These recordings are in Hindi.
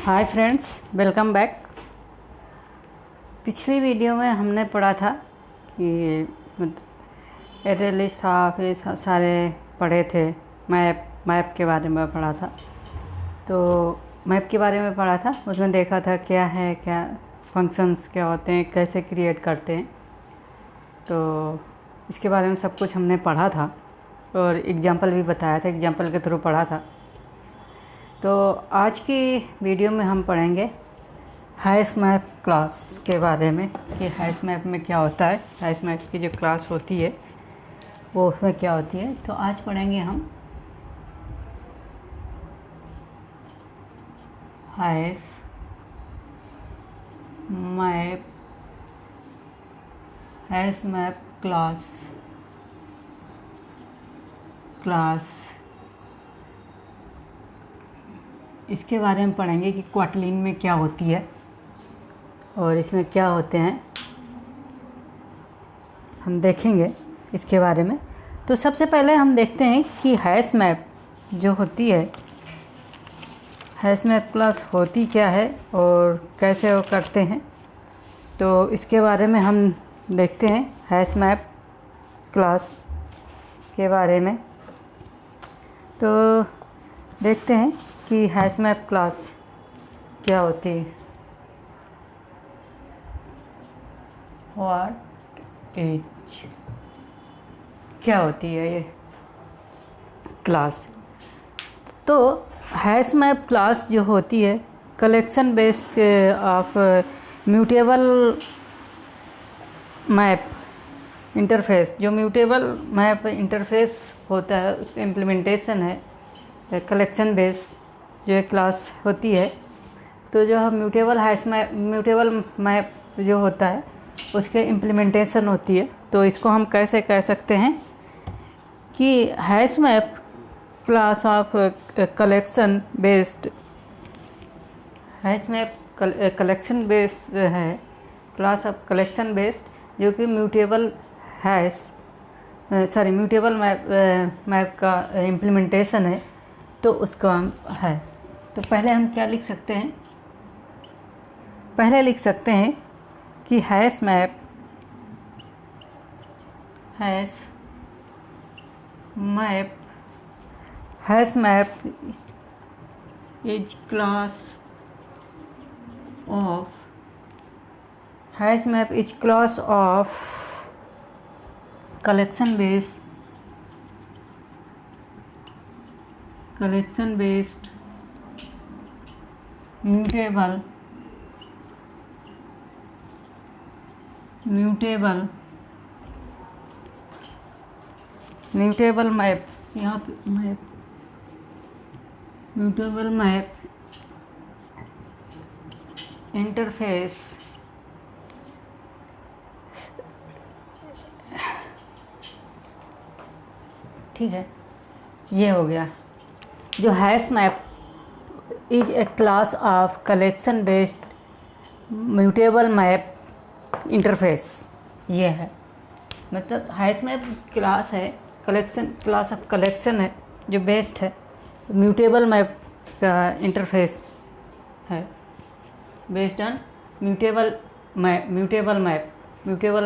Hi friends, welcome back. पिछली वीडियो में हमने पढ़ा था कि एरे लिस्ट ऑफ ये सारे पढ़े थे। मैप के बारे में पढ़ा था। तो मैप के बारे में पढ़ा था, उसमें देखा था क्या है, क्या फंक्शंस क्या होते हैं, कैसे क्रिएट करते हैं। तो इसके बारे में सब कुछ हमने पढ़ा था और एग्जांपल भी बताया था, एग्जांपल के थ्रू पढ़ा था। तो आज की वीडियो में हम पढ़ेंगे हैश मैप क्लास के बारे में कि हैश मैप में क्या होता है, हैश मैप की जो क्लास होती है वो उसमें क्या होती है। तो आज पढ़ेंगे हम हैश मैप क्लास इसके बारे में पढ़ेंगे कि क्वाटलिन में क्या होती है और इसमें क्या होते हैं, हम देखेंगे इसके बारे में। तो सबसे पहले हम देखते हैं कि हैश मैप जो होती है, हैश मैप क्लास होती क्या है और कैसे वो करते हैं। तो इसके बारे में हम देखते हैं हैश मैप क्लास के बारे में। तो देखते हैं कि हैश मैप क्लास क्या होती है। व्हाट इज क्या होती है ये क्लास। तो हैश मैप क्लास जो होती है collection based of mutable map interface. जो म्यूटेबल मैप इंटरफेस होता है उसका इम्प्लीमेंटेशन है कलेक्शन बेस जो एक क्लास होती है। तो जो म्यूटेबल मैप जो होता है उसके इम्प्लीमेंटेशन होती है। तो इसको हम कैसे कह सकते हैं कि hash map class of collection based, hash map collection based है, क्लास ऑफ कलेक्शन बेस्ड जो कि म्यूटेबल मैप का इम्प्लीमेंटेशन है। तो उसका है। तो पहले हम क्या लिख सकते हैं, पहले लिख सकते हैं कि hash map is class of collection based mutable map, यहाँ पे म्यूटेबल मैप इंटरफेस। ठीक है, ये हो गया। जो hash map is a class of collection based mutable map interface, ये है। मतलब हैश मैप क्लास है, क्लास ऑफ कलेक्शन है जो बेस्ड है म्यूटेबल मैप का इंटरफेस है, based on mutable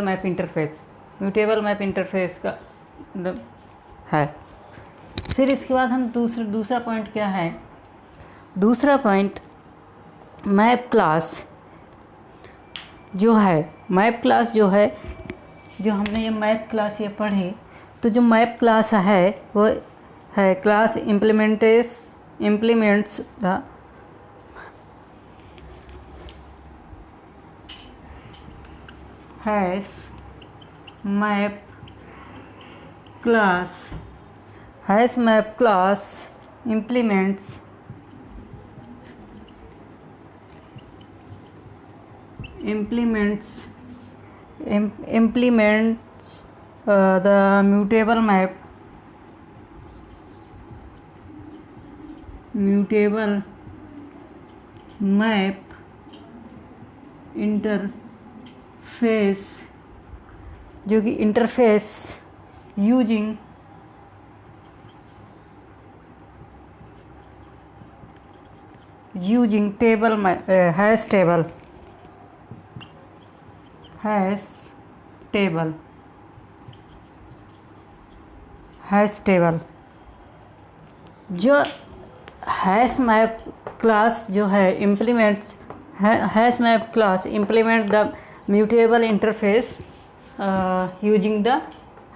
map interface का मतलब है। फिर इसके बाद हम दूसरा पॉइंट क्या है, दूसरा पॉइंट मैप क्लास जो है, मैप क्लास जो है, जो हमने ये मैप क्लास ये पढ़ी। तो जो मैप क्लास है वो है class implements the hash map class implements the mutable map interface, जो कि interface using using table hash table जो हैश मैप क्लास जो है implements hash map class implement the mutable interface using the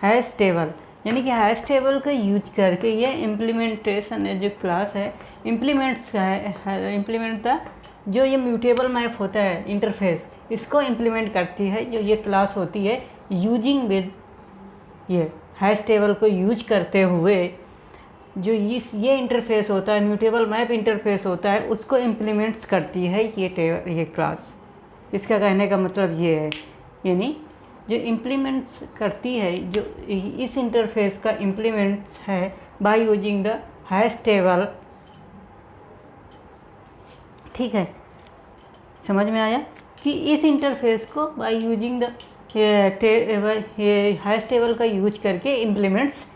hash table, यानी कि हैश टेबल का यूज करके ये इम्प्लीमेंटेशन जो क्लास है इम्प्लीमेंट्स का है इम्प्लीमेंट द जो ये म्यूटेबल मैप होता है इंटरफेस इसको इम्प्लीमेंट करती है जो ये क्लास होती है यूजिंग विद ये हैश टेबल को यूज करते हुए जो ये इंटरफेस होता है म्यूटेबल मैप इंटरफेस होता है उसको इम्प्लीमेंट्स करती है ये क्लास। इसका कहने का मतलब ये है, यानी जो इम्प्लीमेंट्स करती है जो इस इंटरफेस का इम्प्लीमेंट्स है by using the hash table. ठीक है, समझ में आया कि इस इंटरफेस को by using the hash table का यूज करके इम्प्लीमेंट्स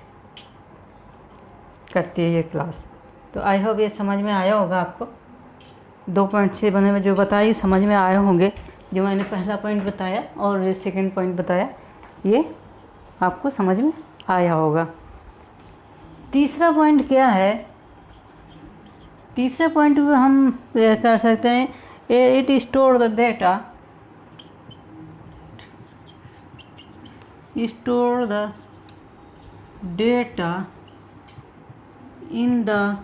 करती है ये क्लास। तो आई होप ये समझ में आया होगा आपको। 2 पॉइंट से बने में जो बताई समझ में आए होंगे, जो मैंने पहला पॉइंट बताया और सेकंड पॉइंट बताया ये आपको समझ में आया होगा। तीसरा पॉइंट क्या है, तीसरा पॉइंट में हम कर सकते हैं it store the data in the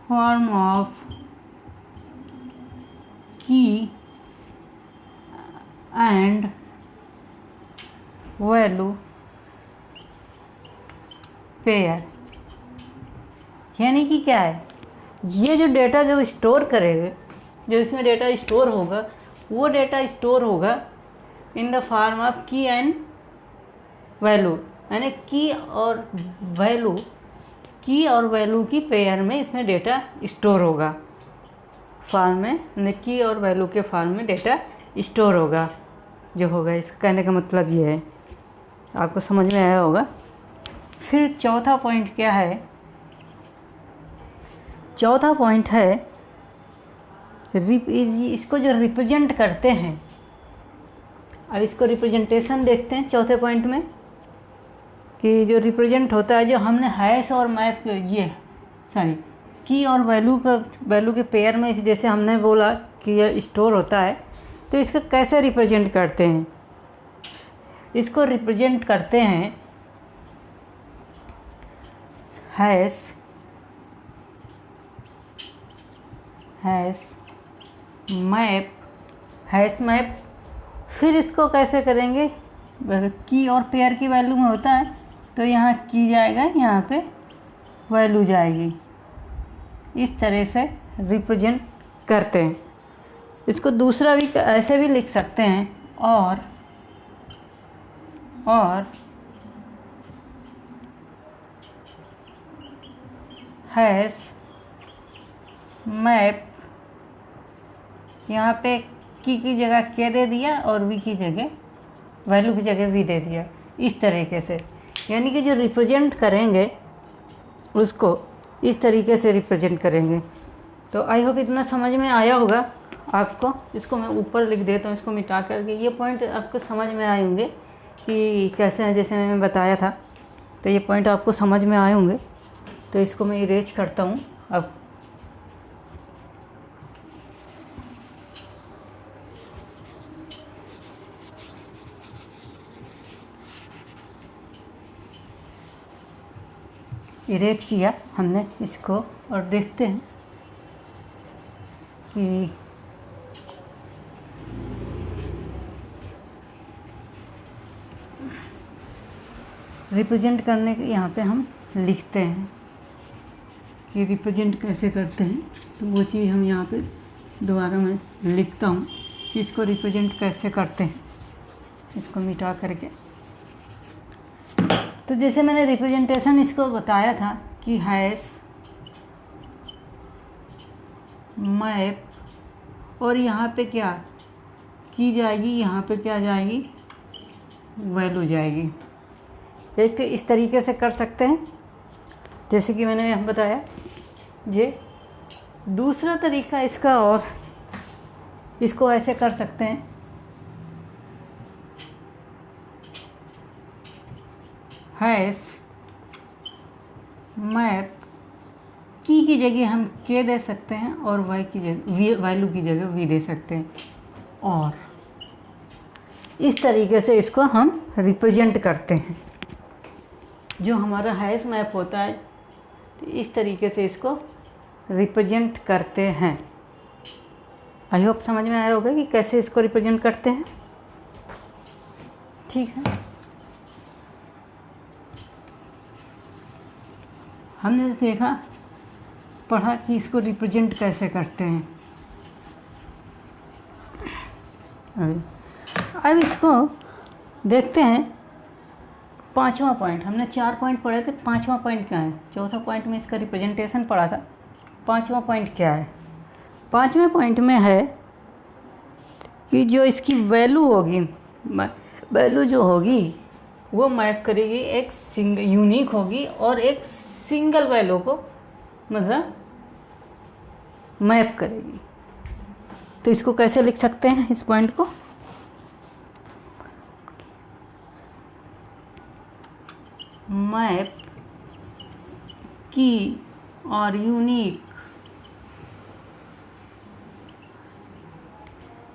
form of key and value pair. यानी कि क्या है, ये जो डेटा जो स्टोर करेगा, जो इसमें डेटा स्टोर होगा वो डेटा स्टोर होगा इन द फॉर्म ऑफ की एंड वैल्यू, यानी की और वैल्यू की पेयर में इसमें डेटा स्टोर होगा। फॉर्म में यानी की और वैल्यू के फॉर्म में डेटा स्टोर होगा जो होगा। इसका कहने का मतलब ये है, आपको समझ में आया होगा। फिर चौथा पॉइंट क्या है, चौथा पॉइंट है इसको जो रिप्रेजेंट करते हैं। अब इसको रिप्रेजेंटेशन देखते हैं चौथे पॉइंट में कि जो रिप्रेजेंट होता है, जो हमने हैश और मैप की और वैल्यू के पेयर में जैसे हमने बोला कि यह स्टोर होता है, तो इसको कैसे रिप्रेजेंट करते हैं। इसको रिप्रेजेंट करते हैं हैश मैप। फिर इसको कैसे करेंगे, की और पेयर की वैल्यू में होता है तो यहाँ की जाएगा, यहाँ पे वैल्यू जाएगी। इस तरह से रिप्रेजेंट करते हैं। इसको दूसरा भी ऐसे भी लिख सकते हैं, और हैश मैप यहाँ पे की जगह के दे दिया और वी की जगह वैल्यू की जगह वी दे दिया। इस तरीके से, यानी कि जो रिप्रेजेंट करेंगे उसको इस तरीके से रिप्रेजेंट करेंगे। तो आई होप इतना समझ में आया होगा आपको। इसको मैं ऊपर लिख देता हूँ, इसको मिटा करके। ये पॉइंट आपको समझ में आए होंगे कि कैसे हैं, जैसे मैंने बताया था। तो ये पॉइंट आपको समझ में आए होंगे। तो इसको मैं इरेज करता हूँ अब। इरेज किया हमने इसको, और देखते हैं कि रिप्रेजेंट करने के यहाँ पे हम लिखते हैं कि रिप्रेजेंट कैसे करते हैं। तो वो चीज़ हम यहाँ पे दोबारा मैं लिखता हूँ कि इसको रिप्रेजेंट कैसे करते हैं, इसको मिटा करके। तो जैसे मैंने रिप्रेजेंटेशन इसको बताया था कि हैश मैप, और यहाँ पे क्या की जाएगी, यहाँ पे क्या जाएगी, वैल्यू जाएगी। एक तो इस तरीके से कर सकते हैं, जैसे कि मैंने बताया ये दूसरा तरीका इसका, और इसको ऐसे कर सकते हैं, हैश मैप की जगह हम के दे सकते हैं और वाई की जगह वैल्यू की जगह वी दे सकते हैं, और इस तरीके से इसको हम रिप्रेजेंट करते हैं। जो हमारा हैश मैप होता है तो इस तरीके से इसको रिप्रेजेंट करते हैं। आई होप समझ में आया होगा कि कैसे इसको रिप्रेजेंट करते हैं। ठीक है, हमने देखा पढ़ा कि इसको रिप्रेजेंट कैसे करते हैं। अब इसको देखते हैं। पांचवा पॉइंट, हमने 4 पॉइंट पढ़े थे, पांचवा पॉइंट क्या है? चौथा पॉइंट में इसका रिप्रेजेंटेशन पढ़ा था, पांचवा पॉइंट क्या है? पांचवें पॉइंट में है कि जो इसकी वैल्यू होगी, वैल्यू जो होगी वो मैप करेगी, एक यूनिक होगी और एक सिंगल वैल्यू को मतलब मैप करेगी। तो इसको कैसे लिख सकते हैं इस पॉइंट को? मैप की और यूनिक,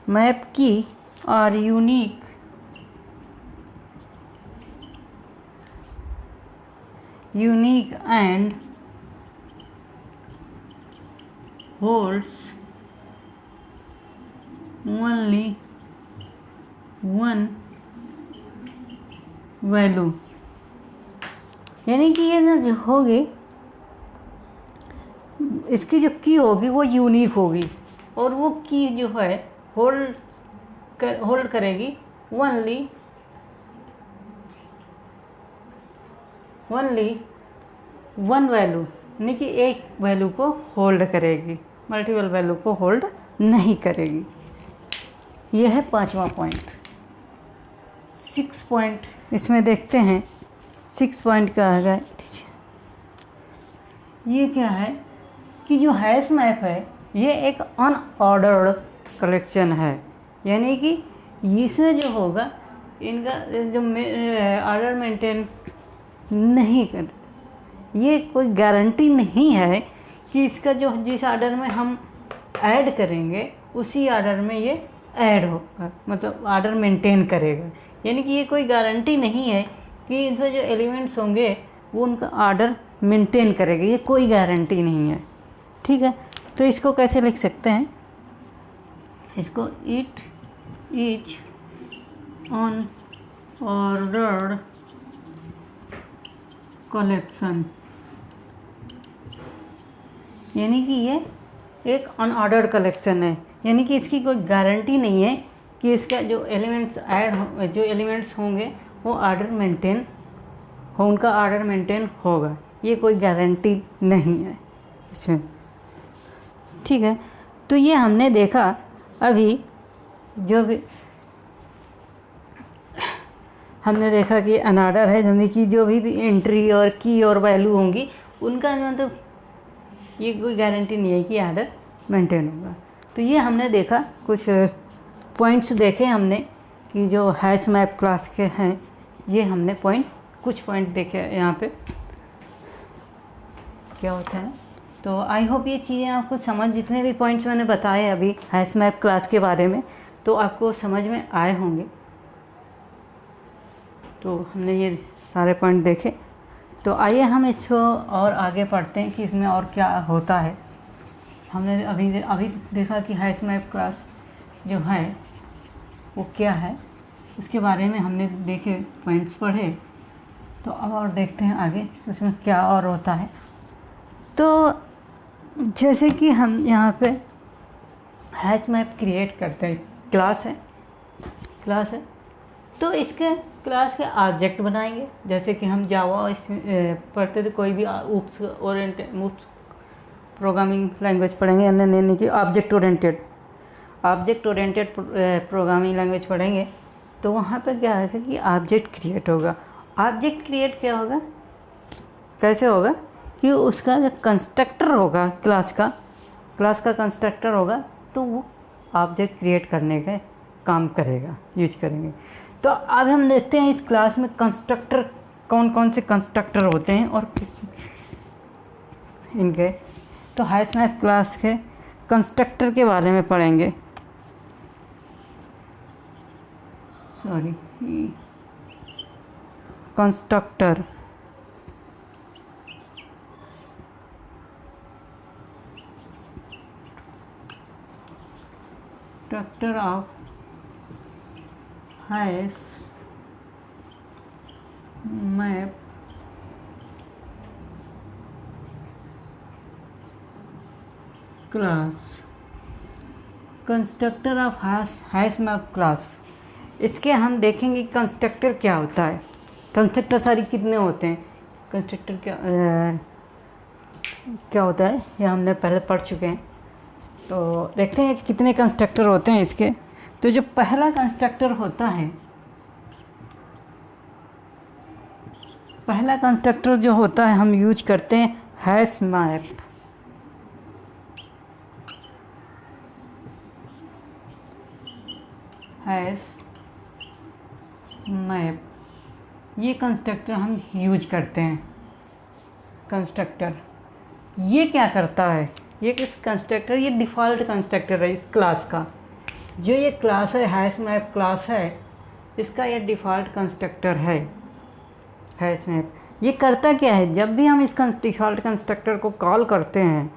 मैप की और unique and holds only one value, यानी कि ये ना जो होगी, इसकी जो की होगी वो यूनिक होगी और वो की जो है होल्ड करेगी ओनली वन वैल्यू, यानी कि एक वैल्यू को होल्ड करेगी, मल्टीपल वैल्यू को होल्ड नहीं करेगी। यह है पांचवा पॉइंट। 6 पॉइंट इसमें देखते हैं। 6 पॉइंट क्या है? ये क्या है कि जो हैश मैप है ये एक अनऑर्डर्ड कलेक्शन है, यानी कि इसमें जो होगा इनका जो ऑर्डर मेंटेन नहीं कर, ये कोई गारंटी नहीं है कि इसका जो जिस ऑर्डर में हम ऐड करेंगे उसी ऑर्डर में ये ऐड होगा, मतलब ऑर्डर मेंटेन करेगा। यानी कि ये कोई गारंटी नहीं है कि इसमें जो एलिमेंट्स होंगे वो उनका ऑर्डर मेंटेन करेगा, ये कोई गारंटी नहीं है। ठीक है, तो इसको कैसे लिख सकते हैं? इसको इट इज अनऑर्डर्ड कलेक्शन, यानी कि ये एक अनऑर्डर्ड कलेक्शन है, यानी कि इसकी कोई गारंटी नहीं है कि इसका जो एलिमेंट्स होंगे वो ऑर्डर मेंटेन हो, उनका ऑर्डर मेंटेन होगा, ये कोई गारंटी नहीं है इसमें। ठीक है, तो ये हमने देखा अभी, जो भी हमने देखा कि अनऑर्डर है, यानी कि जो भी एंट्री और की और वैल्यू होंगी उनका मतलब ये कोई गारंटी नहीं है कि ऑर्डर मेंटेन होगा। तो ये हमने देखा, कुछ पॉइंट्स देखे हमने कि जो हैश मैप क्लास के हैं, ये हमने कुछ पॉइंट देखे यहाँ पे क्या होता है। तो आई होप ये चीज़ें आपको समझ, जितने भी पॉइंट्स मैंने बताए अभी हैश मैप क्लास के बारे में, तो आपको समझ में आए होंगे। तो हमने ये सारे पॉइंट देखे, तो आइए हम इसको और आगे पढ़ते हैं कि इसमें और क्या होता है। हमने अभी देखा कि हैश मैप क्लास जो है वो क्या है, उसके बारे में हमने देखे, पॉइंट्स पढ़े। तो अब और देखते हैं आगे उसमें क्या और होता है। तो जैसे कि हम यहाँ पे हैश मैप क्रिएट करते हैं, क्लास है, तो इसके क्लास के ऑब्जेक्ट बनाएंगे। जैसे कि हम जावा पढ़ते थे, कोई भी ऊप्स प्रोग्रामिंग लैंग्वेज पढ़ेंगे, यानी कि ऑब्जेक्ट ओरिएंटेड प्रोग्रामिंग लैंग्वेज पढ़ेंगे, तो वहाँ पे क्या है कि ऑब्जेक्ट क्रिएट होगा। ऑब्जेक्ट क्रिएट क्या होगा, कैसे होगा कि उसका जो कंस्ट्रक्टर होगा क्लास का कंस्ट्रक्टर होगा तो वो ऑब्जेक्ट क्रिएट करने का काम करेगा, यूज करेंगे। तो अब हम देखते हैं इस क्लास में कंस्ट्रक्टर कौन कौन से कंस्ट्रक्टर होते हैं और इनके। तो हैशमैप क्लास के कंस्ट्रक्टर के बारे में पढ़ेंगे। Constructor constructor of hashmap class. Constructor of hashmap class, इसके हम देखेंगे कंस्ट्रक्टर क्या होता है। कंस्ट्रक्टर सारी कितने होते हैं, कंस्ट्रक्टर क्या होता है ये हमने पहले पढ़ चुके हैं। तो देखते हैं कितने कंस्ट्रक्टर होते हैं इसके। तो जो पहला कंस्ट्रक्टर होता है, पहला कंस्ट्रक्टर जो होता है हम यूज करते हैं हैशमैप। हैशमैप ये कंस्ट्रक्टर हम यूज करते हैं। कंस्ट्रक्टर ये क्या करता है, ये किस कंस्ट्रक्टर, ये डिफ़ॉल्ट कंस्ट्रक्टर है इस क्लास का। जो ये क्लास है हैशमैप क्लास है, इसका ये डिफ़ॉल्ट कंस्ट्रक्टर है हैशमैप। ये करता क्या है, जब भी हम इस डिफ़ॉल्ट कंस्ट्रक्टर को कॉल करते हैं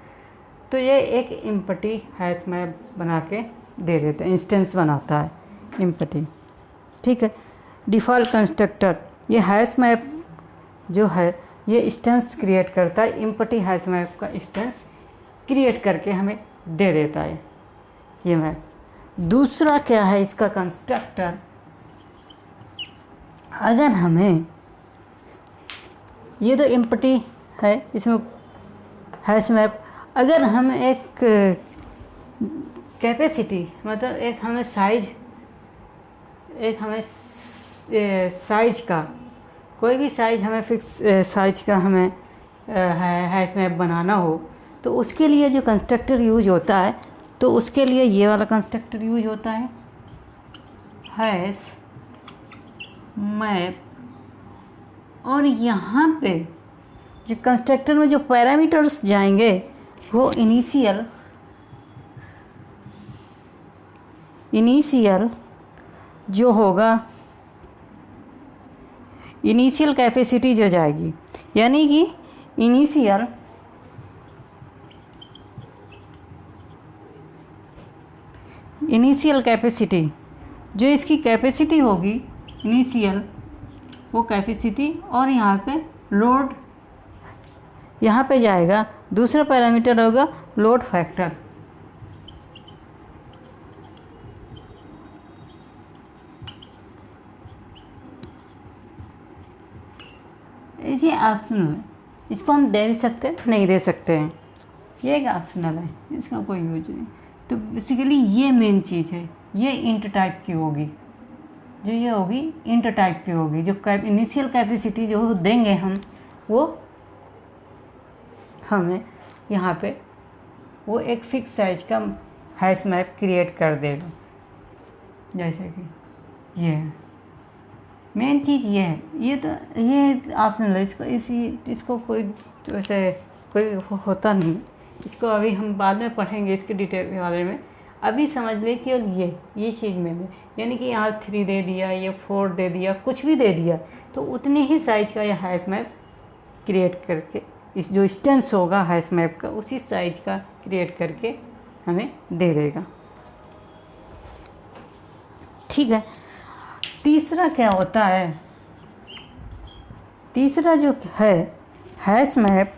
तो ये एक एम्प्टी हैशमैप बना के दे देता है, इंस्टेंस बनाता है एम्प्टी। ठीक है, डिफ़ॉल्ट कंस्ट्रक्टर ये हैशमैप जो है ये इंस्टेंस क्रिएट करता है, एम्प्टी हैशमैप का इंस्टेंस क्रिएट करके हमें दे देता है ये मैप। दूसरा क्या है इसका कंस्ट्रक्टर, अगर हमें ये तो एम्प्टी है इसमें हैशमैप, अगर हम एक कैपेसिटी मतलब एक हमें साइज का कोई भी साइज हमें फिक्स साइज का हमें हैशमैप बनाना हो तो उसके लिए जो कंस्ट्रक्टर यूज होता है तो उसके लिए ये वाला कंस्ट्रक्टर यूज होता है हैशमैप। और यहाँ पे जो कंस्ट्रक्टर में जो पैरामीटर्स जाएंगे वो इनिशियल जो होगा, इनिशियल कैपेसिटी जो जाएगी, यानी कि इनिशियल कैपेसिटी जो इसकी कैपेसिटी होगी इनिशियल वो कैपेसिटी, और यहाँ पे लोड यहाँ पे जाएगा। दूसरा पैरामीटर होगा लोड फैक्टर। ये ऑप्शनल है, इसको हम दे भी सकते हैं नहीं दे सकते हैं, ये एक ऑप्शनल है, इसका कोई यूज नहीं। तो बेसिकली ये मेन चीज़ है, ये इंट टाइप की होगी, जो ये होगी इंट टाइप की होगी। जो इनिशियल कैपेसिटी जो देंगे हम वो हमें यहाँ पे वो एक फिक्स साइज का हैशमैप क्रिएट कर देगा। जैसे कि ये है मेन चीज़, ये है, ये ऑप्शनल है, इसको कोई वैसे कोई होता नहीं, इसको अभी हम बाद में पढ़ेंगे इसके डिटेल के बारे में। अभी समझ ले कि ये चीज़ मैंने यानी कि यहाँ 3 दे दिया, ये 4 दे दिया, कुछ भी दे दिया तो उतने ही साइज का यह हैशमैप क्रिएट करके इस जो इंस्टेंस होगा हैशमैप का उसी साइज का क्रिएट करके हमें दे देगा। ठीक है, तीसरा क्या होता है, तीसरा जो है हैशमैप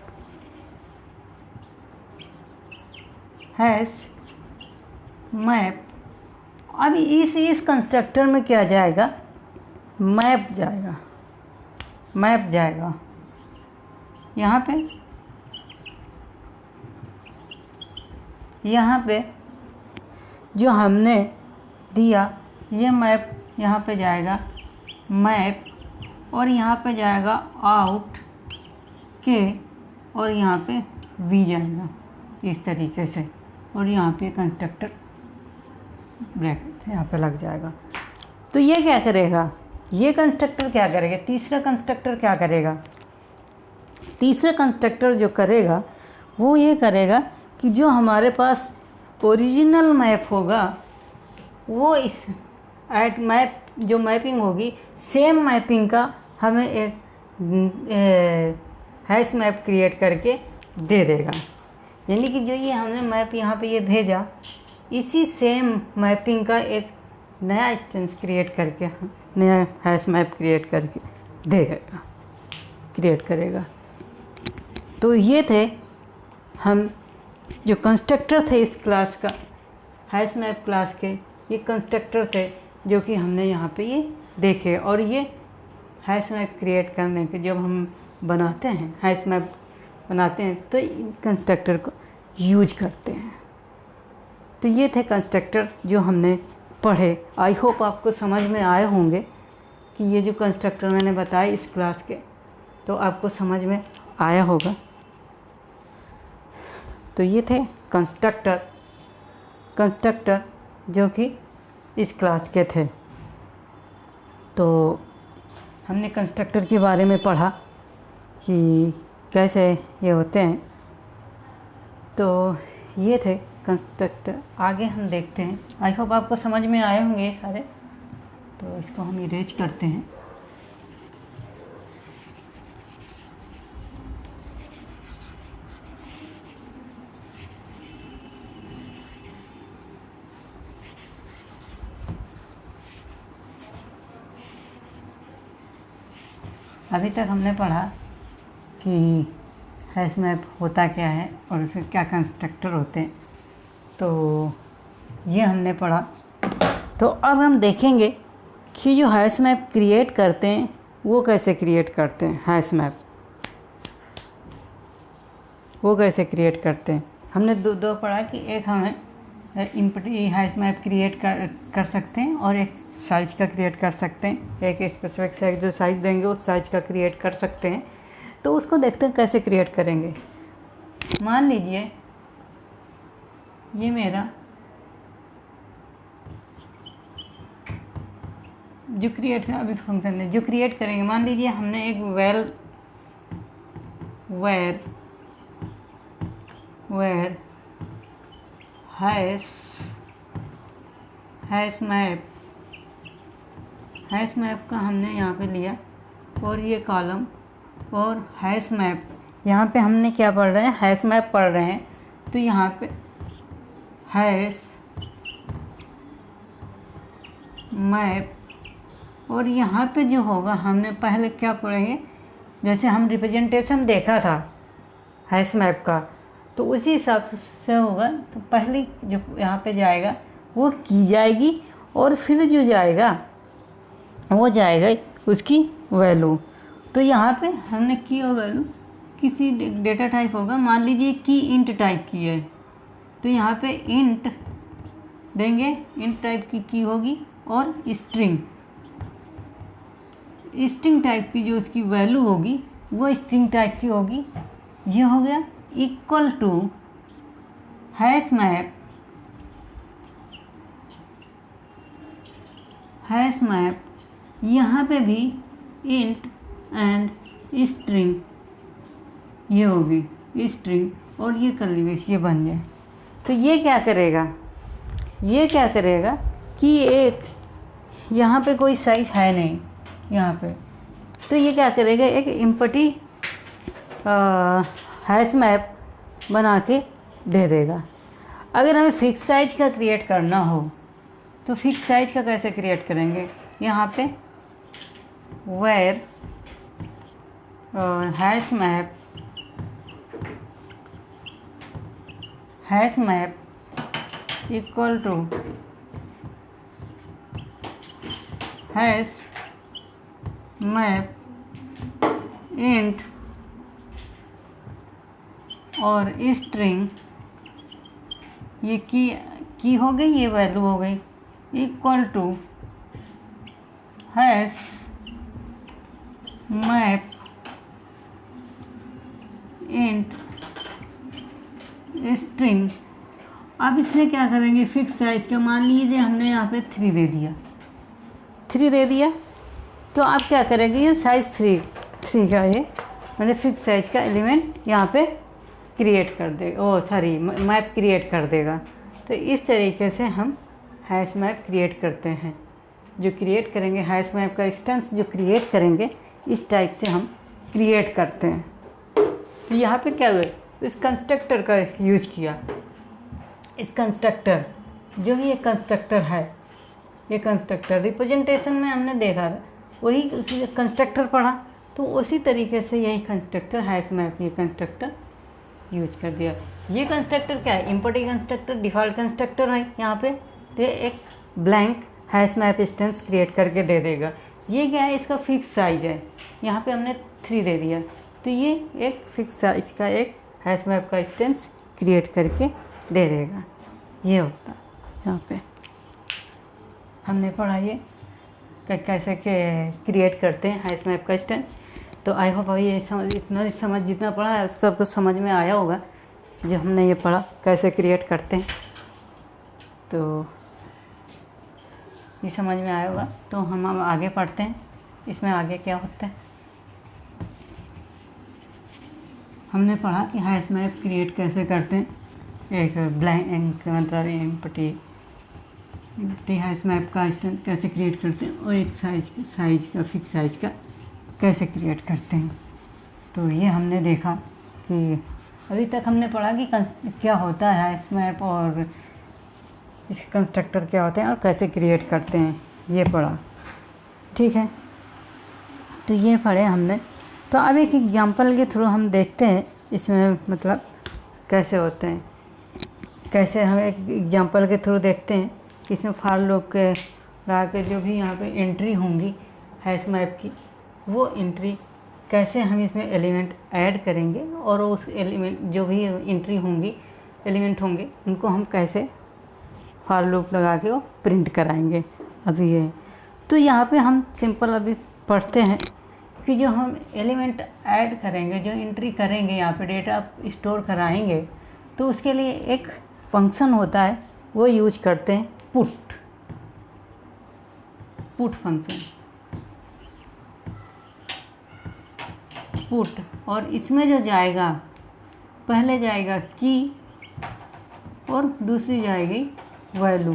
अब इस कंस्ट्रक्टर में क्या जाएगा, मैप जाएगा यहाँ पे जो हमने दिया ये मैप यहाँ पे जाएगा मैप, और यहाँ पे जाएगा आउट के और यहाँ पे वी जाएगा इस तरीके से, और यहाँ पे कंस्ट्रक्टर ब्रैकेट यहाँ पे लग जाएगा। तो ये क्या करेगा, ये कंस्ट्रक्टर क्या करेगा, तीसरा कंस्ट्रक्टर क्या करेगा, तीसरा कंस्ट्रक्टर जो करेगा वो ये करेगा कि जो हमारे पास ओरिजिनल मैप होगा वो इस एट मैप जो मैपिंग होगी सेम मैपिंग का हमें एक हैश मैप क्रिएट करके दे देगा। यानी कि जो ये हमने मैप यहाँ पे ये भेजा, इसी सेम मैपिंग का एक नया इंस्टेंस क्रिएट करके नया हैश मैप क्रिएट करके देगा, क्रिएट करेगा। तो ये थे हम जो कंस्ट्रक्टर थे इस क्लास का, हैश मैप क्लास के ये कंस्ट्रक्टर थे जो कि हमने यहाँ पे ये देखे। और ये हैश मैप क्रिएट करने के जब हम बनाते हैं, हैश मैप बनाते हैं तो कंस्ट्रक्टर को यूज करते हैं। तो ये थे कंस्ट्रक्टर जो हमने पढ़े। आई होप आपको समझ में आए होंगे कि ये जो कंस्ट्रक्टर मैंने बताए इस क्लास के, तो आपको समझ में आया होगा। तो ये थे कंस्ट्रक्टर जो कि इस क्लास के थे। तो हमने कंस्ट्रक्टर के बारे में पढ़ा कि कैसे ये होते हैं। तो ये थे कंस्ट्रक्टर। आगे हम देखते हैं। आई होप आपको समझ में आए होंगे ये सारे। तो इसको हम इरेज करते हैं। अभी तक हमने पढ़ा कि हैश मैप होता क्या है और उसके क्या कंस्ट्रक्टर होते हैं। तो ये हमने पढ़ा। तो अब हम देखेंगे कि जो हैश मैप क्रिएट करते हैं वो कैसे क्रिएट करते हैं। हैश मैप वो कैसे क्रिएट करते हैं। हमने दो पढ़ा कि एक हमें इम्पटी हैश मैप क्रिएट कर सकते हैं और एक साइज का क्रिएट कर सकते हैं। एक स्पेसिफिक साइज जो साइज देंगे उस साइज का क्रिएट कर सकते हैं। तो उसको देखते हैं कैसे क्रिएट करेंगे। मान लीजिए ये मेरा जो क्रिएट है अभी फंक्शन है जो क्रिएट करेंगे। मान लीजिए हमने एक वेर हैश मैप का हमने यहाँ पे लिया और ये कॉलम और हैश मैप। यहाँ पे हमने क्या पढ़ रहे हैं, हैश मैप पढ़ रहे हैं। तो यहाँ पे हैश मैप और यहाँ पे जो होगा हमने पहले क्या पढ़ेंगे, जैसे हम रिप्रेजेंटेशन देखा था हैश मैप का, तो उसी हिसाब से होगा। तो पहली जो यहाँ पे जाएगा वो की जाएगी और फिर जो जाएगा वो जाएगा उसकी वैल्यू। तो यहाँ पे हमने की और वैल्यू किसी डेटा टाइप होगा। मान लीजिए की इंट टाइप की है तो यहाँ पे इंट देंगे, इंट टाइप की होगी और स्ट्रिंग टाइप की जो उसकी वैल्यू होगी वो स्ट्रिंग टाइप की होगी। ये हो गया इक्वल टू हैश मैप यहाँ पे भी इंट एंड स्ट्रिंग ये होगी स्ट्रिंग और ये कर लीजिए ये बन जाए। तो ये क्या करेगा कि एक यहाँ पे कोई साइज है नहीं यहाँ पे, तो ये क्या करेगा एक एम्प्टी हैश मैप बना के दे देगा। अगर हमें फिक्स साइज का क्रिएट करना हो तो फिक्स साइज का कैसे क्रिएट करेंगे। यहाँ पे where hash map equal to hash map int और स्ट्रिंग ये की हो गई, ये वैल्यू हो गई equal to hash map int string. अब इसमें क्या करेंगे, फिक्स साइज का मान लीजिए हमने यहाँ पे 3 दे दिया, 3 दे दिया, तो आप क्या करेंगे, ये साइज़ 3 का ये मतलब फिक्स साइज का एलिमेंट यहाँ पे क्रिएट कर देगा, मैप क्रिएट कर देगा। तो इस तरीके से हम हैश मैप क्रिएट करते हैं। जो क्रिएट करेंगे हैश मैप का इंस्टेंस जो क्रिएट करेंगे, इस टाइप से हम क्रिएट करते हैं। तो यहाँ पे क्या हुआ, इस कंस्ट्रक्टर का यूज़ किया। इस कंस्ट्रक्टर जो भी ये कंस्ट्रक्टर है, ये कंस्ट्रक्टर रिप्रेजेंटेशन में हमने देखा था, वही कंस्ट्रक्टर पढ़ा, तो उसी तरीके से यही कंस्ट्रक्टर हैश मैप ये कंस्ट्रक्टर यूज कर दिया। ये कंस्ट्रक्टर क्या है, इम्पोर्टी कंस्ट्रक्टर डिफ़ॉल्ट कंस्ट्रक्टर है यहाँ पे, तो एक blank hash map instance create करके दे देगा। ये क्या है, इसका फिक्स साइज है, यहाँ पे हमने 3 दे दिया, तो ये एक फिक्स साइज का एक हैश मैप का इंस्टेंस क्रिएट करके दे देगा। ये होता है यहाँ पे हमने पढ़ा ये कैसे क्रिएट करते हैं हैश मैप का इंस्टेंस। तो आई होप अभी ये समझ जितना पढ़ा है सबको समझ में आया होगा, जो हमने ये पढ़ा कैसे क्रिएट करते हैं, तो ये समझ में आया होगा। तो हम आगे पढ़ते हैं, इसमें आगे क्या होता है। हमने पढ़ा कि हैश मैप क्रिएट कैसे करते हैं, एक ब्लैंक मतलब एम्प्टी हैश मैप का इंस्टेंस कैसे क्रिएट करते हैं, और एक साइज का फिक्स साइज का कैसे क्रिएट करते हैं। तो ये हमने देखा कि अभी तक हमने पढ़ा कि क्या होता है हैश मैप और इसके कंस्ट्रक्टर क्या होते हैं और कैसे क्रिएट करते हैं, ये पढ़ा। ठीक है, तो ये पढ़े हमने। तो अब एक एग्जांपल के थ्रू हम देखते हैं इसमें मतलब कैसे होते हैं, कैसे हम एक एग्जांपल के थ्रू देखते हैं कि इसमें फॉर लूप के लगा के जो भी यहाँ पे एंट्री होंगी हैश मैप की, वो एंट्री कैसे हम इसमें एलिमेंट ऐड करेंगे, और उस एलिमेंट जो भी एंट्री होंगी एलिमेंट होंगे उनको हम कैसे फॉर लूप लगा के वो प्रिंट कराएंगे। अभी ये तो यहाँ पे हम सिंपल अभी पढ़ते हैं कि जो हम एलिमेंट ऐड करेंगे, जो एंट्री करेंगे, यहाँ पे डेटा स्टोर कराएंगे, तो उसके लिए एक फंक्शन होता है, वो यूज करते हैं पुट फंक्शन, पुट। और इसमें जो जाएगा, पहले जाएगा की और दूसरी जाएगी वैल्यू।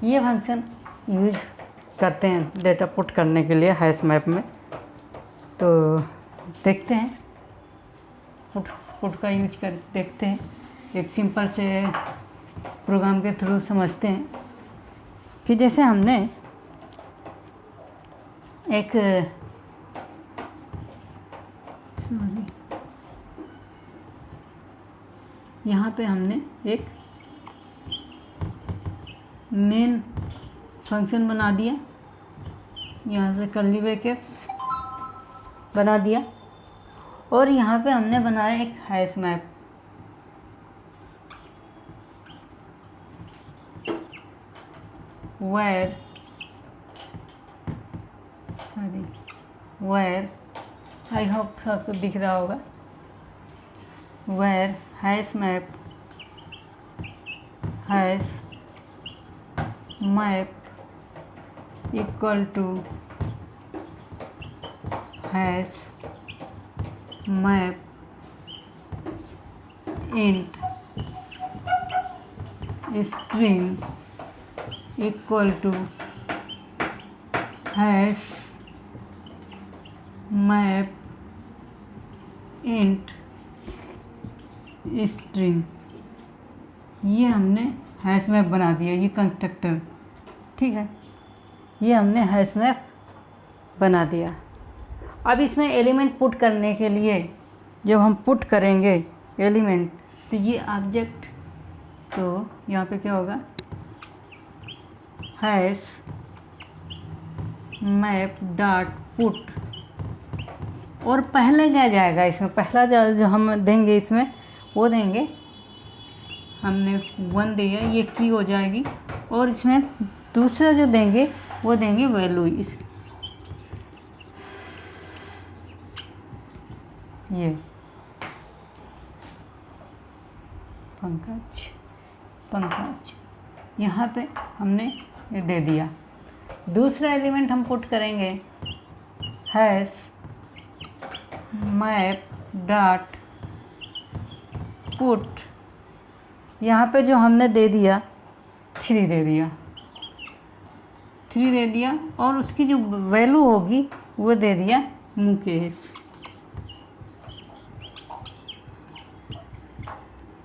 ये फंक्शन यूज करते हैं डेटा पुट करने के लिए हैश मैप में। तो देखते हैं पुट का यूज कर देखते हैं, एक सिंपल से प्रोग्राम के थ्रू समझते हैं कि जैसे हमने एक यहाँ पे हमने एक मेन फंक्शन बना दिया, यहाँ से कर्ली ब्रैकेट्स बना दिया, और यहाँ पे हमने बनाया एक hash map. Where I hope आपको दिख रहा होगा, where hash map equal to hash map int string equal to hash map int string. ये हमने हैश मैप बना दिया, ये कंस्ट्रक्टर। ठीक है, ये हमने हैश मैप बना दिया। अब इसमें एलिमेंट पुट करने के लिए जब हम पुट करेंगे एलिमेंट, तो ये ऑब्जेक्ट, तो यहाँ पे क्या होगा, हैश मैप डॉट पुट, और पहले क्या जाएगा इसमें, पहला जो हम देंगे इसमें वो देंगे, हमने 1 दिया, ये की हो जाएगी, और इसमें दूसरा जो देंगे वो देंगे वैल्यू इस ये पंकज यहाँ पे हमने ये दे दिया। दूसरा एलिमेंट हम पुट करेंगे हैश मैप डॉट पुट, यहाँ पे जो हमने दे दिया 3 दे दिया और उसकी जो वैल्यू होगी वो दे दिया मुकेश,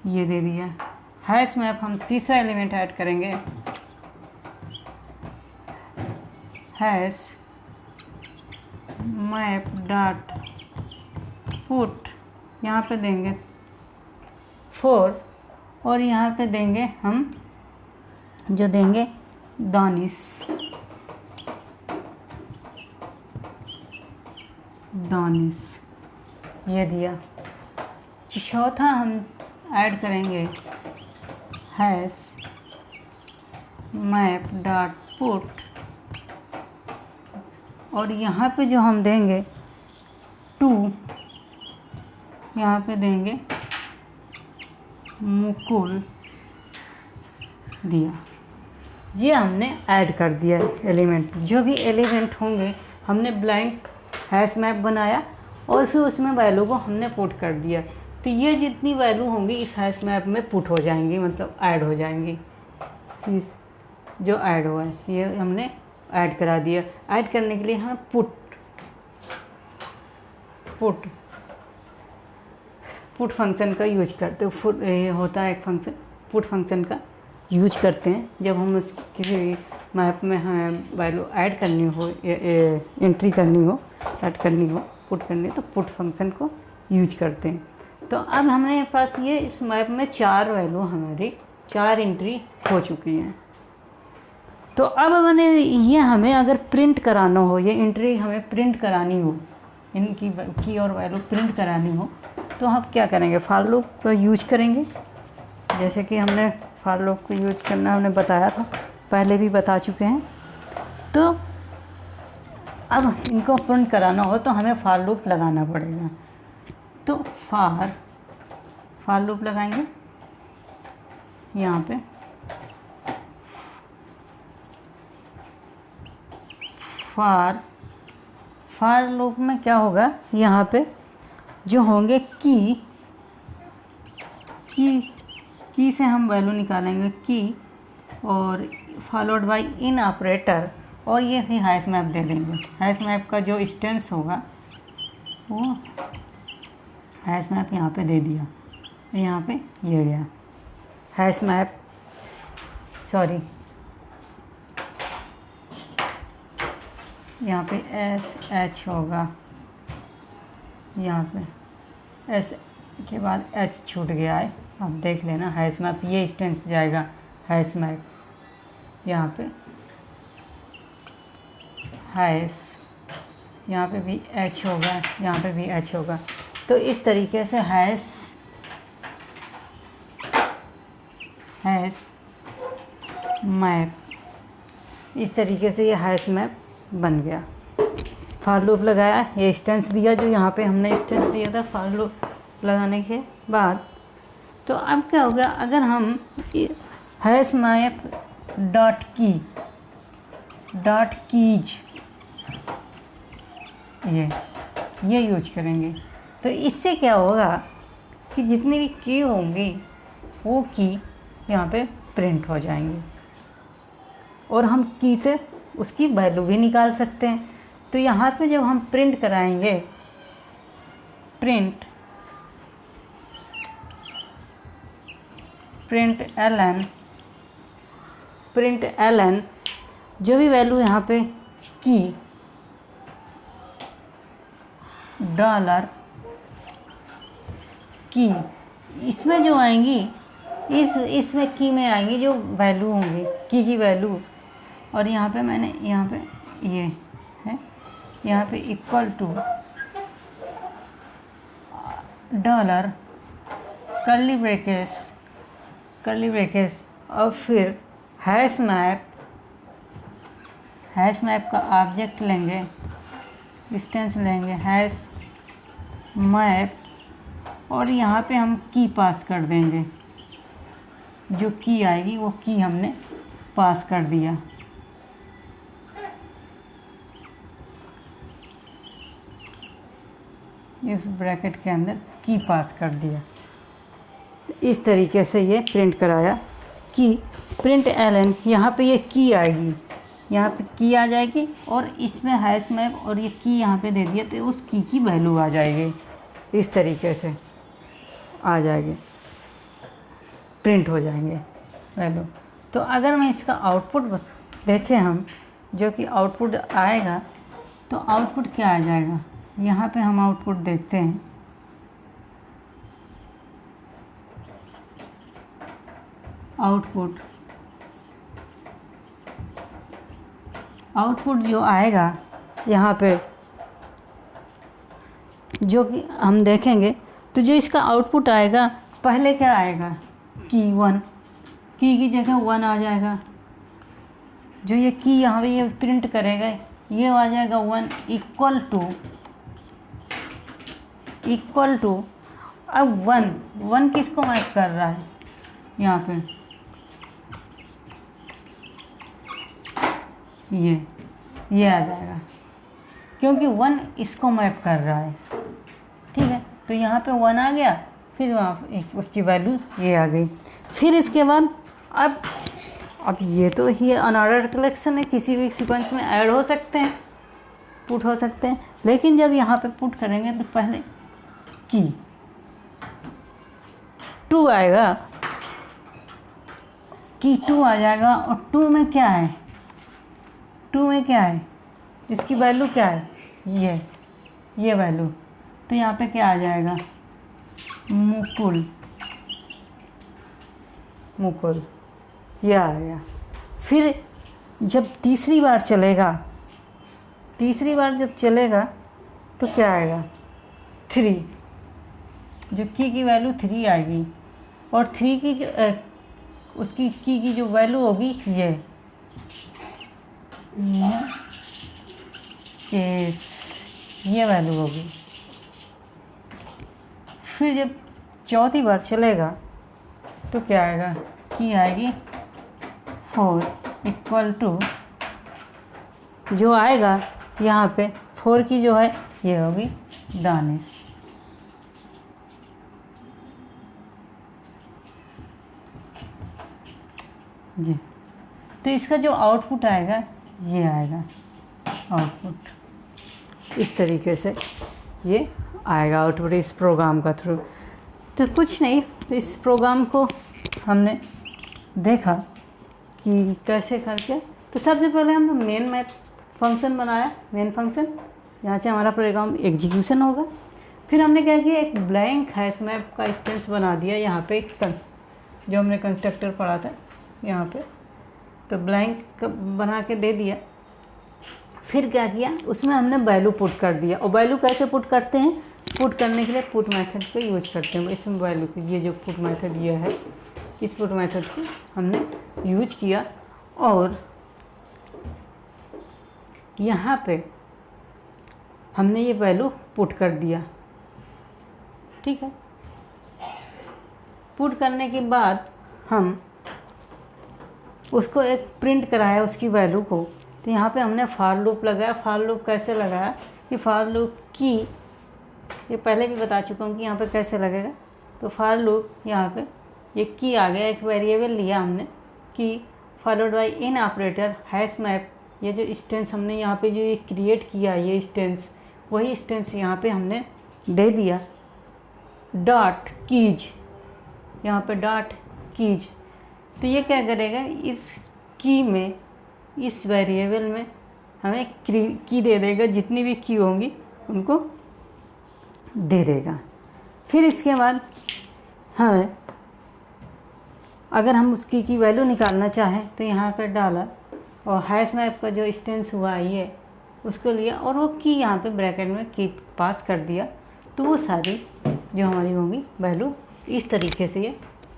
ये दे दिया। हैश मैप हम तीसरा एलिमेंट ऐड करेंगे, हैश मैप डॉट पुट, यहाँ पे देंगे 4 और यहाँ पे देंगे हम जो देंगे दानिश, ये दिया। चौथा हम ऐड करेंगे हैश मैप डॉट पुट और यहाँ पे जो हम देंगे 2, यहाँ पे देंगे मुकुल दिया। ये हमने ऐड कर दिया एलिमेंट। जो भी एलिमेंट होंगे हमने ब्लैंक हैश मैप बनाया और फिर उसमें वैल्यू को हमने पुट कर दिया। तो ये जितनी वैल्यू होंगी इस हैश मैप में पुट हो जाएंगी, मतलब ऐड हो जाएंगी। इस जो ऐड हुआ है ये हमने ऐड करा दिया। ऐड करने के लिए हम पुट फंक्शन का यूज करते हैं। ये होता है एक फंक्शन, पुट फंक्शन का यूज करते हैं जब हम उस किसी मैप में हमें वैल्यू ऐड करनी हो, एंट्री करनी हो, ऐड करनी हो, पुट करनी हो, तो पुट फंक्शन को यूज करते हैं। तो अब हमारे पास ये इस मैप में 4 वैल्यू हमारी 4 एंट्री हो चुकी हैं। तो अब हमें अगर प्रिंट कराना हो, ये एंट्री हमें प्रिंट करानी हो, इनकी की और वैल्यू प्रिंट करानी हो, तो हम क्या करेंगे, फॉर लूप को यूज करेंगे। जैसे कि हमने फॉर लूप को यूज करना हमने बताया था, पहले भी बता चुके हैं। तो अब इनको प्रिंट कराना हो तो हमें फॉर लूप लगाना पड़ेगा। तो फॉर लूप लगाएंगे यहाँ पे, फॉर लूप में क्या होगा, यहाँ पे जो होंगे की से हम वैल्यू निकालेंगे की और फॉलोड बाय इन ऑपरेटर, और ये भी हैश मैप दे देंगे। हैश मैप का जो इंस्टेंस होगा वो हैश मैप यहाँ पे दे दिया, यहाँ पे ये गया हैश मैप, सॉरी यहाँ पे SH होगा, यहाँ पे S के बाद H छूट गया है, आप देख लेना। हैश मैप ये इंस्टेंस जाएगा, हैश मैप यहाँ पे हैश, यहाँ पे भी H होगा, यहाँ पे भी H होगा। तो इस तरीके से हैश मैप, इस तरीके से ये हैश मैप बन गया। फॉर लूप लगाया, ये इंस्टेंस दिया जो यहाँ पे हमने इंस्टेंस दिया था फॉर लूप लगाने के बाद। तो अब क्या होगा, अगर हम हैश मैप डॉट कीज ये यूज करेंगे, तो इससे क्या होगा कि जितनी भी की होंगी वो की यहाँ पे प्रिंट हो जाएंगी और हम की से उसकी वैल्यू भी निकाल सकते हैं। तो यहाँ पे जब हम प्रिंट कराएंगे, प्रिंट ln जो भी वैल्यू यहाँ पे की डॉलर की, इसमें जो आएंगी इसमें की में आएंगी जो वैल्यू होंगी की वैल्यू, और यहाँ पे मैंने यहाँ पे ये है, यहाँ पे equal to dollar curly brackets और फिर हैश मैप हैश मैप का ऑब्जेक्ट लेंगे, डिस्टेंस लेंगे हैश मैप, और यहाँ पे हम की पास कर देंगे। जो की आएगी वो की हमने पास कर दिया। इस ब्रैकेट के अंदर की पास कर दिया। तो इस तरीके से ये प्रिंट कराया कि प्रिंट एलन, यहाँ पे ये की आएगी, यहाँ पे की आ जाएगी और इसमें हैश मैप और ये की यहाँ पे दे दिया तो उस की वैल्यू आ जाएगी। इस तरीके से आ जाएगी, प्रिंट हो जाएंगे वैल्यू। तो अगर मैं इसका आउटपुट देखें हम, जो कि आउटपुट आएगा, तो आउटपुट क्या आ जाएगा, यहाँ पे हम आउटपुट देखते हैं। आउटपुट जो आएगा यहाँ पे, जो कि हम देखेंगे, तो जो इसका आउटपुट आएगा, पहले क्या आएगा, की 1, की जगह 1 आ जाएगा। जो ये की यहाँ पे ये प्रिंट करेगा, ये आ जाएगा 1 इक्वल टू अब 1 किसको मैप कर रहा है, यहाँ पे ये आ जाएगा, क्योंकि 1 इसको मैप कर रहा है। ठीक है, तो यहाँ पे 1 आ गया, फिर वहाँ उसकी वैल्यू ये आ गई। फिर इसके बाद अब ये तो ही अनऑर्डर्ड कलेक्शन है, किसी भी सीक्वेंस में ऐड हो सकते हैं, पुट हो सकते हैं, लेकिन जब यहाँ पे पुट करेंगे तो पहले की 2 आएगा, की 2 आ जाएगा, और 2 में क्या है, 2 में क्या है, इसकी वैल्यू क्या है, ये वैल्यू। तो यहाँ पे क्या आ जाएगा, मुकुल ये आ गया। फिर जब तीसरी बार जब चलेगा तो क्या आएगा, 3, जो की वैल्यू 3 आएगी, और 3 की जो उसकी की जो वैल्यू होगी ये वैल्यू होगी। फिर जब चौथी बार चलेगा तो क्या आएगा, की आएगी 4 इक्वल टू, जो आएगा यहाँ पे 4 की जो है ये होगी दानिश। जी, तो इसका जो आउटपुट आएगा ये आएगा आउटपुट। इस तरीके से ये आएगा आउटपुट इस प्रोग्राम का थ्रू। तो कुछ नहीं, इस प्रोग्राम को हमने देखा कि कैसे करके। तो सबसे पहले हमने मेन मैप फंक्शन बनाया, मेन फंक्शन, यहाँ से हमारा प्रोग्राम एग्जीक्यूशन होगा। फिर हमने क्या किया, एक ब्लैंक हैश मैप का इंस्टेंस बना दिया यहाँ पे, जो हमने कंस्ट्रक्टर पढ़ा था यहाँ पे, तो ब्लैंक बना के दे दिया। फिर क्या किया, उसमें हमने वैल्यू पुट कर दिया। और वैल्यू कैसे पुट करते हैं, पुट करने के लिए पुट मेथड को यूज करते हैं। इसमें वैल्यू को, ये जो पुट मेथड ये है, इस पुट मेथड को हमने यूज किया, और यहाँ पे हमने ये वैल्यू पुट कर दिया। ठीक है, पुट करने के बाद हम उसको एक प्रिंट कराया उसकी वैल्यू को। तो यहाँ पे हमने फॉर लूप लगाया। फॉर लूप कैसे लगाया कि फॉर लूप की, ये पहले भी बता चुका हूँ कि यहाँ पे कैसे लगेगा। तो फॉर लूप यहाँ पे ये की आ गया, एक वेरिएबल लिया हमने कि followed by in operator hash map. ये जो इंस्टेंस हमने यहाँ पे जो ये क्रिएट किया, ये इंस्टेंस, वही इंस्टेंस यहाँ पे हमने दे दिया। डॉट कीज, यहाँ पे डॉट कीज, तो ये क्या करेगा, इस की में, इस वेरिएबल में हमें की दे देगा, जितनी भी की होंगी उनको दे देगा। फिर इसके बाद हमें, अगर हम उसकी की वैल्यू निकालना चाहें तो यहाँ पर डाला, और हैश मैप का जो इंस्टेंस हुआ ये उसको लिया, और वो की यहाँ पे ब्रैकेट में की पास कर दिया। तो वो सारी जो हमारी होंगी वैल्यू इस तरीके से ये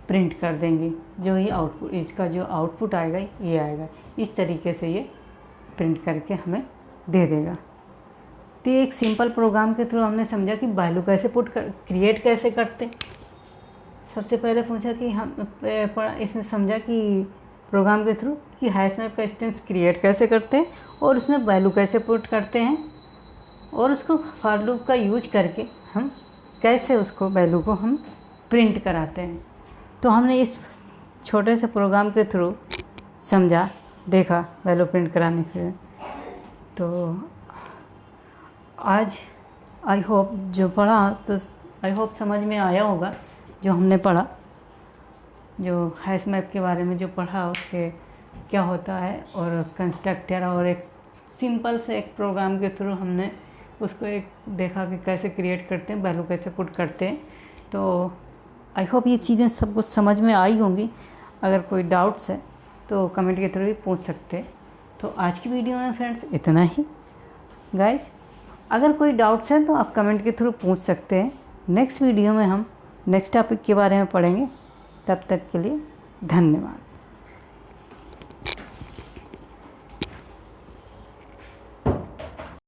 प्रिंट कर देंगे। जो ही आउटपुट, इसका जो आउटपुट आएगा ये आएगा। इस तरीके से ये प्रिंट करके हमें दे देगा। तो ये एक सिंपल प्रोग्राम के थ्रू हमने समझा कि वैल्यू कैसे क्रिएट कैसे करते। सबसे पहले पूछा कि हम इसमें समझा कि प्रोग्राम के थ्रू कि हैश मैप का इंस्टेंस क्रिएट कैसे करते हैं और उसमें वैल्यू कैसे पुट करते हैं और उसको फॉर लूप का यूज करके हम कैसे उसको वैल्यू को हम प्रिंट कराते हैं। तो हमने इस छोटे से प्रोग्राम के थ्रू समझा, देखा वैल्यू प्रिंट कराने के। तो आज आई होप जो पढ़ा तो आई होप समझ में आया होगा जो हमने पढ़ा, जो हैश मैप के बारे में जो पढ़ा उसके क्या होता है और कंस्ट्रक्टर और एक सिंपल से एक प्रोग्राम के थ्रू हमने उसको एक देखा कि कैसे क्रिएट करते हैं, वैल्यू कैसे पुट करते हैं। तो आई होप ये चीज़ें सब कुछ समझ में आई होंगी। अगर कोई डाउट्स है तो कमेंट के थ्रू भी पूछ सकते हैं। तो आज की वीडियो में फ्रेंड्स इतना ही। गाइज अगर कोई डाउट्स हैं तो आप कमेंट के थ्रू पूछ सकते हैं। नेक्स्ट वीडियो में हम नेक्स्ट टॉपिक के बारे में पढ़ेंगे। तब तक के लिए धन्यवाद।